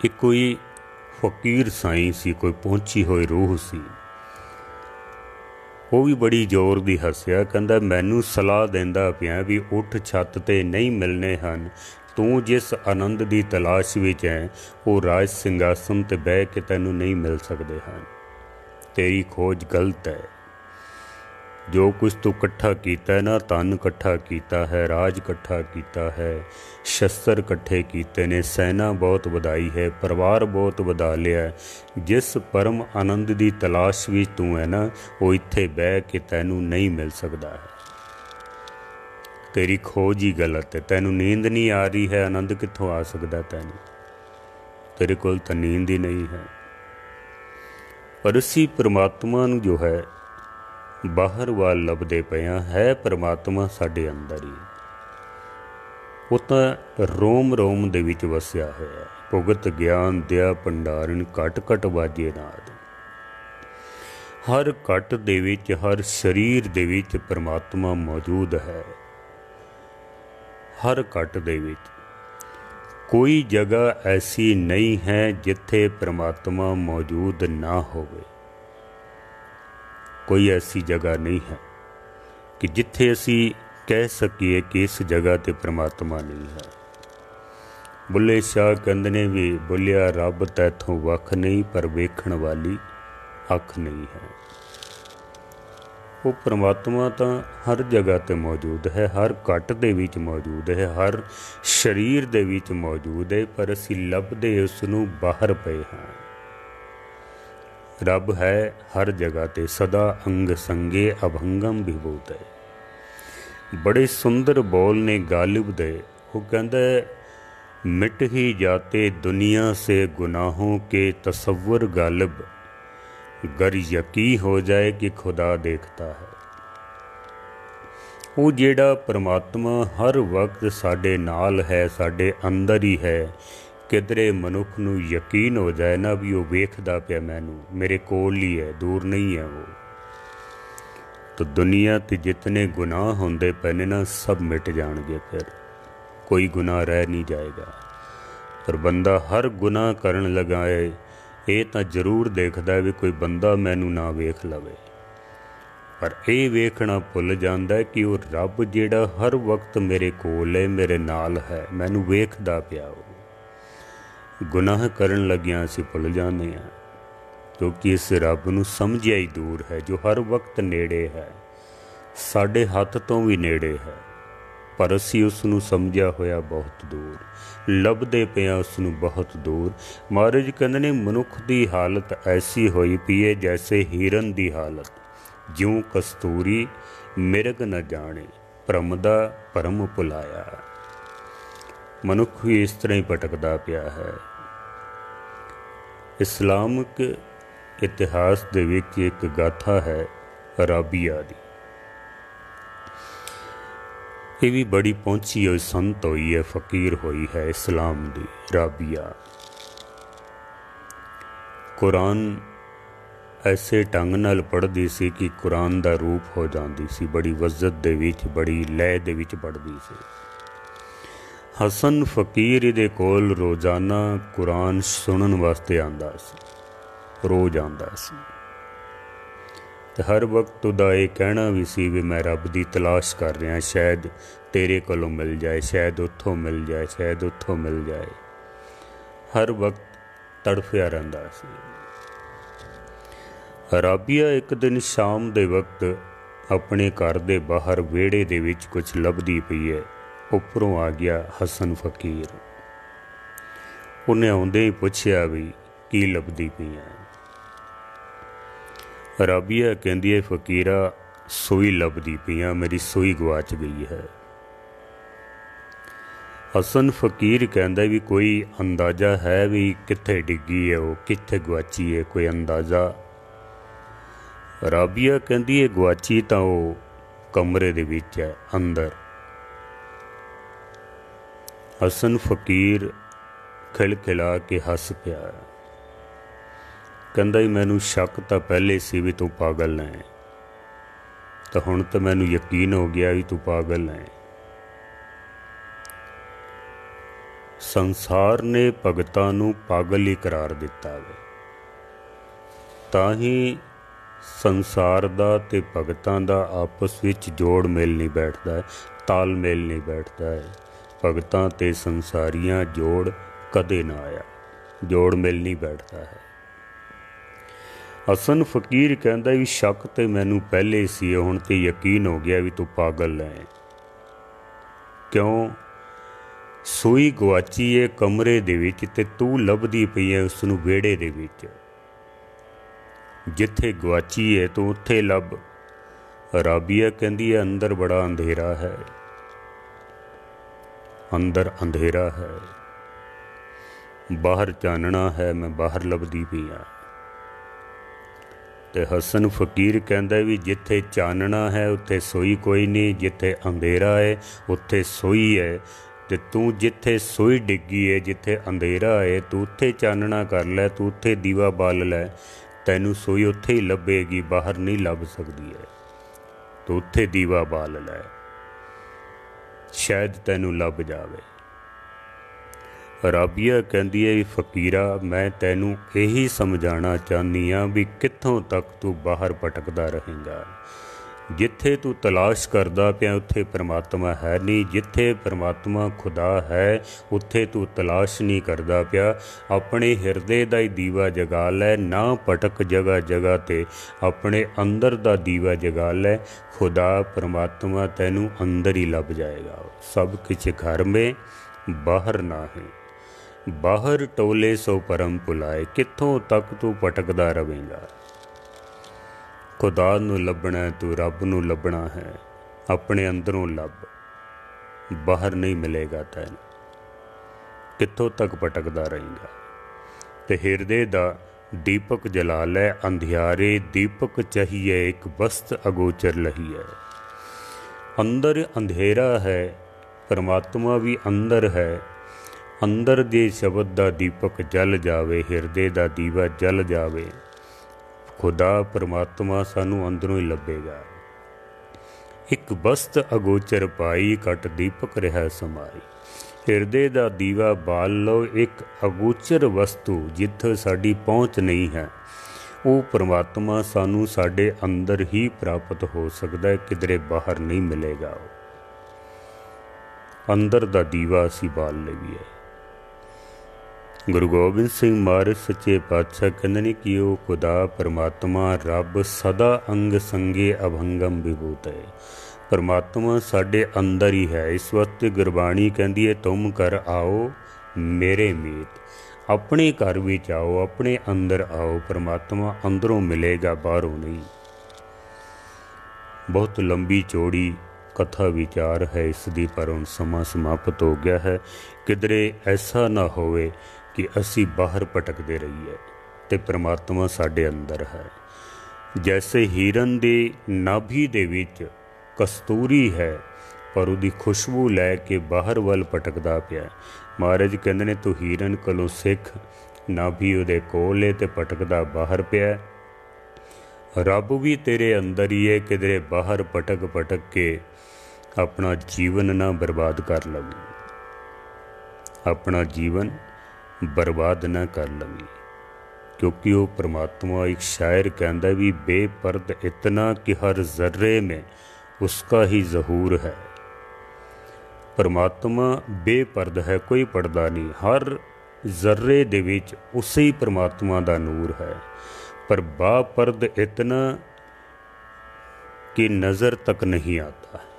एक कोई फकीर साईं सी, कोई पहुंची हुई रूह सी, वो भी बड़ी जोर दी हसिया, कहंदा मैनू सलाह देंदा पिया भी उठ छत ते नहीं मिलने हन, तू जिस आनंद दी तलाश विच है वो राज सिंघासन ते बह के तैनू नहीं मिल सकते हैं। तेरी खोज गलत है। जो कुछ तू कट्ठा कीता है ना, धन कट्ठा कीता है, राज कट्ठा कीता है, शस्त्र कट्ठे कीते ने, सेना बहुत वधाई है, परिवार बहुत वधा लिया है। जिस परम आनंद की तलाश भी तू है ना, वो इत्थे बह के तैनू नहीं मिल सकता है। तेरी खोज ही गलत है। तैनू नींद नहीं आ रही है, आनंद कित्थों आ सकता तैनू? तेरे कोल तो नींद ही नहीं है। पर असी परमात्मा नू जो है बाहर वाल लभदे पे है, परमात्मा साडे अंदर ही। वो तो रोम रोम दे विच वसिया होया। भुगत ज्ञान दया भंडारण घट घट वाजे नाद। हर घट दे विच, हर शरीर दे विच परमात्मा मौजूद है। हर घट दे विच कोई जगह ऐसी नहीं है जिथे परमात्मा मौजूद ना होवे। कोई ऐसी जगह नहीं है कि जिथे असी कह सकीए कि इस जगह ते परमात्मा नहीं है। बुल्ले शाह कहंदे ने भी, बोलिया रब तैथों वख नहीं, पर वेखण वाली अख नहीं है। वो परमात्मा तो हर जगह ते मौजूद है, हर घट दे विच मौजूद है, हर शरीर दे विच मौजूद है, पर असी लभदे उसनू बाहर पे हाँ। रब है हर जगह ते, सदा अंग संगे अभंगम विभूत है। बड़े सुंदर बोल ने गालिब दे। वो कहंदा मिट ही जाते दुनिया से गुनाहों के तसव्वुर गालिब, गर यकी हो जाए कि खुदा देखता है। वो जेड़ा परमात्मा हर वक्त साडे नाल है, साडे अंदर ही है। किधरे मनुख नू यकीन हो जाए ना भी वो वेखदा पिया मैनू, मेरे कोल ही है, दूर नहीं है वो, तो दुनिया ते जितने गुनाह होंदे पे ने ना, सब मिट जाणगे। फिर कोई गुनाह रह नहीं जाएगा। पर बंदा हर गुनाह करन लगा है, ये तो जरूर देखदा भी कोई बंदा मैनू ना वेख लवे, पर यह वेखना भुल जाता है कि वो रब जेड़ा हर वक्त मेरे कोल है, मेरे नाल है, मैनू वेखदा पिया। वो गुनाह करन लगिया असीं भुल जाने हैं, क्योंकि इस रब नू समझिया ही दूर है, जो हर वक्त नेड़े है, साडे हथ तो भी नेड़े है, पर असीं उसनू समझिया होया बहुत दूर, लभदे पे उसनू बहुत दूर। महाराज कहंदे ने मनुख की हालत ऐसी होई पई है जैसे हिरन की हालत, ज्यों कस्तूरी मिरग न जाने, भ्रमदा भरम भुलाया। मनुख भी इस तरह ही भटकदा पिया है। इस्लामिक इतिहास दे विच एक गाथा है राबिया दी। ये भी बड़ी पहुंची हुई संत हुई है, फकीर हुई है इस्लाम दी। राबिया कुरान ऐसे ढंग नाल पढ़दी सी कि कुरान दा रूप हो जाती सी, बड़ी वज़्ज़त दे विच, बड़ी लय दे विच पढ़दी सी। हसन फकीर इहदे कोल रोज़ाना कुरान सुनन वास्ते आंदा सी, रोज़ आंदा सी। ते हर वक्त उहदा ये कहना भी सी भी मैं रब दी तलाश कर रहा, शायद तेरे कोलों मिल जाए, शायद उत्थों मिल जाए, शायद उत्थों मिल जाए। हर वक्त तड़फिया रहिंदा सी। राबिया एक दिन शाम दे वक्त अपने घर दे बाहर वेड़े दे विच कुछ लभदी पई है। उपरों आ गया हसन फकीर। उन्हें आउंदे ही पुछया भी की लभदी पई है। राबिया कहंदी है फकीरा सोई लभदी पई है, मेरी सोई गवाच गई है। हसन फकीर कहंदा भी कोई अंदाजा है भी कित्थे डिगी है, वो कित्थे गवाची है, कोई अंदाजा? राबिया कहंदी है गवाची तां वो कमरे दे विच है अंदर। हसन फकीर खिलखिला के हस पिया। कहंदा ही मैनू शक तो पहले सी भी तू पागल है, तो हुण तो मैनू यकीन हो गया भी तू पागल है। संसार ने भगतां नू पागल ही करार दिता है, तां ही संसार दा ते भगतां दा आपस विच जोड़ मेल नहीं बैठता है, तालमेल नहीं बैठता है। भगतां ते संसारियां जोड़ कदे ना आया, जोड़ मेल नहीं बैठता है। हसन फकीर कहंदा भी शक ते मैनू पहले सी, हुण ते यकीन हो गया भी तू पागल है। क्यों? सूई गवाची है कमरे दे विच ते तू लभदी पई है उसनू वेड़े दे विच। जिथे गवाची है तू उत्थे लभ। राबिया कहंदी है अंदर बड़ा अंधेरा है, अंदर अंधेरा है, बाहर चानना है, मैं बाहर लभदी पई हां। ते हसन फकीर कहंदा भी जिथे चानना है उत्थे सोई कोई नहीं, जिथे अंधेरा है उत्थे सोई है। ते तू जिथे सोई डिग्गी है, जिथे अंधेरा है, तू उत्थे चानना कर लै, तू उत्थे दीवा बाल लै, तैनू सोई उत्थे ही लभेगी, बाहर नहीं लभ सकदी है। तू उत्थे दीवा बाल लै, शायद तैनू लभ जावे। राबिया कहंदी है फकीरा मैं तैनू यही समझाना चाहनी हाँ भी कित्थों तक तू बाहर भटकदा रहेगा। जिथे तू तलाश करदा पिया उत्थे परमात्मा है नहीं, जिथे परमात्मा खुदा है उत्थे तू तलाश नहीं करदा पिया। अपने हिरदे दा ही दीवा जगा लै, ना भटक जगह जगह ते, अपने अंदर दा दीवा जगा लै। खुदा परमात्मा तैनू अंदर ही लभ जाएगा। सब कुछ घर में बाहर ना है, बाहर टोले सो परम भुलाए। कित्थों तक तू भटकदा रवेगा। खुदा नू लभना है, तू रब नू लभना है, अपने अंदरों लभ, बाहर नहीं मिलेगा तैनू। कित्थों तक भटकदा रहेगा। ते हिरदे दा दीपक जला लै, अंधियारे दीपक चाहिए एक बस्त अगोचर लही है। अंदर अंधेरा है, परमात्मा भी अंदर है। अंदर दे शब्द दा दीपक जल जावे, हिरदे दा दीवा जल जावे, खुदा परमात्मा सानू अंदरों ही लभेगा। एक बस्त अगोचर पाई, कट दीपक रहा समाई। हिरदे दा दीवा बाल लो, एक अगोचर वस्तु जिथे साडी पहुँच नहीं है, वो परमात्मा सानू साडे अंदर ही प्राप्त हो सकता है, किधरे बाहर नहीं मिलेगा। अंदर दा दीवा असी बाल लईए। गुरु गोबिंद सिंह महाराज सच्चे पातशाह कहते हैं कि वो खुदा परमात्मा रब सदा अंग संगे अभंगम विभूत है। परमात्मा साडे अंदर ही है। इस वक्त गुरबाणी कहती है तुम कर आओ मेरे मीत। अपने घर विच आओ, अपने अंदर आओ, परमात्मा अंदरों मिलेगा, बाहरों नहीं। बहुत लंबी चौड़ी कथा विचार है इसकी, पर हुण समा समाप्त हो गया है। किधरे ऐसा ना होवे कि असी बाहर भटकते रहिए ते परमात्मा साडे अंदर है। जैसे हिरन दी नाभि दे विच कस्तूरी है, पर उहदी खुशबू लैके बाहर वल भटकदा पिया। महाराज कहंदे ने तू हिरन कोलों सिख, नाभि उहदे कोल है ते भटकदा बाहर पिया। रब भी तेरे अंदर ही है, किधरे बाहर भटक भटक के अपना जीवन ना बर्बाद कर लवी, अपना जीवन बर्बाद ना कर लवी। क्योंकि वो परमात्मा, एक शायर कहता भी बेपर्द इतना कि हर जर्रे में उसका ही ज़हूर है। परमात्मा बेपर्द है, कोई पर्दा नहीं, हर जर्रे दे विच उसे ही परमात्मा दा नूर है। पर बापर्द इतना कि नज़र तक नहीं आता है,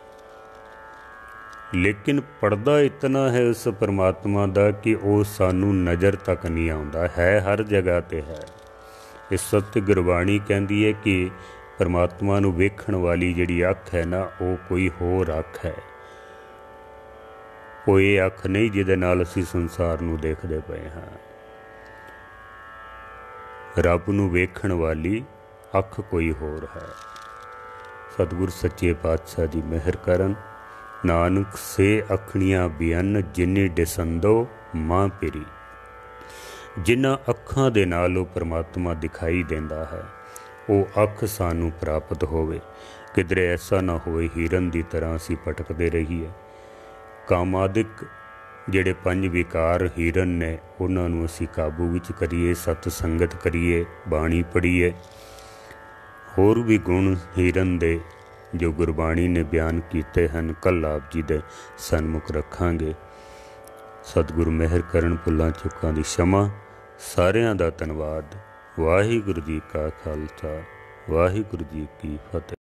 लेकिन पर्दा इतना है उस परमात्मा दा कि वो सानू नज़र तक नहीं आउंदा है, हर जगह ते है। इस सत्य गुरबाणी कहती है कि परमात्मा नू वेखण वाली जिहड़ी अख है ना, वो कोई होर अख है। वो ये अख नहीं जिहदे नाल असीं संसार नू देखदे पए हां। रब नू वेखण वाली अख कोई होर है। सतगुर सच्चे पातशाह जी मेहर करन। नानक से अखणियां बियन जिन्नी डिसंदो मां पिरी। जिन्हां अखां दे नाल ਉਹ परमात्मा दिखाई देंदा है ਉਹ अख सानू प्राप्त होवे। किधरे ऐसा ना होए हिरन की तरह असी भटकते रहीए। कामादिक ਜਿਹੜੇ पंज विकार हिरन ने उन्होंने असी काबू विच करिए, सत संगत करिए, बाणी पढ़ीए। होर भी गुण हिरन दे जो गुरबाणी ने बयान किए हैं कल आप जी दे सन्मुख रखांगे। सतगुरु मेहर करन, भुल्लां चुकां दी क्षमा। सारियां दा धन्नवाद। वाहिगुरू जी का खालसा, वाहिगुरू जी की फतेह।